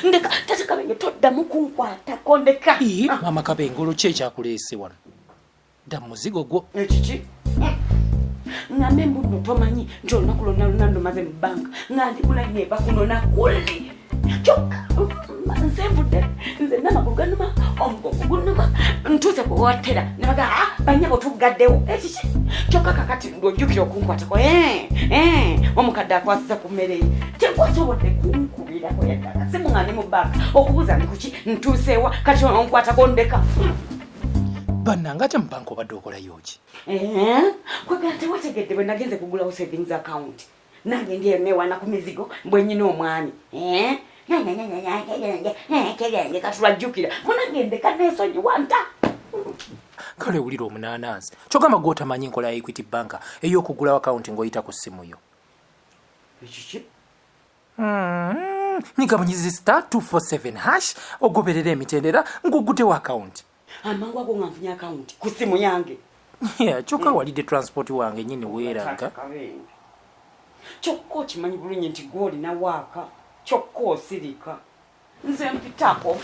ndeka tate Kabenje toddamu kunkwatako ndeka. Mama Kabenje olwo ki ekyakuleese wano? Dda muzigo gwo. Ekiki? Ngambe Munno tomanyi nti olunaku lwonna ndomaze mu bbanka nga ndi kulanye bakunona kulli. Kyokka nze nvudde nze n'amagulu ganuma omugongo gunuma ntuuse ku wotera ne baga banyabo tugaddewo ekiki kyokka kakati ng'ojjukira okunkwatako omukadde akwasiza ku mmere tekwasobodde kunkubirako yaddala simuŋŋane mu bbanka okubuuza ndi kuki ntuuseewa kati onkwatako ndeka. Bannanga ate mu bbanka obadde okolayo ki? Kwegala tewategedde bwe nagenze kugulawo savings account nange ndyenewana ku mizigo bwe nnyina omwami keyange katulajjukira munagendeka neesonyiwa nta. Kale wulira omunaanansi kyogamba gw'otamanyi nkola ya Equity Bank ey'okugulawo akawunti ng'oyita ku ssimu yo. Ekiki? Nyigabunyizi *247# ogoberera emitendera ng'oggudewo akawunti. Amangu ago nga nfunye akawunti ku ssimu yange. Kyokka walidde transport wange nnyini weeranga. Kyokka okimanyi bulungi nti gw'olina waaka kyokka osirika nze mpitako.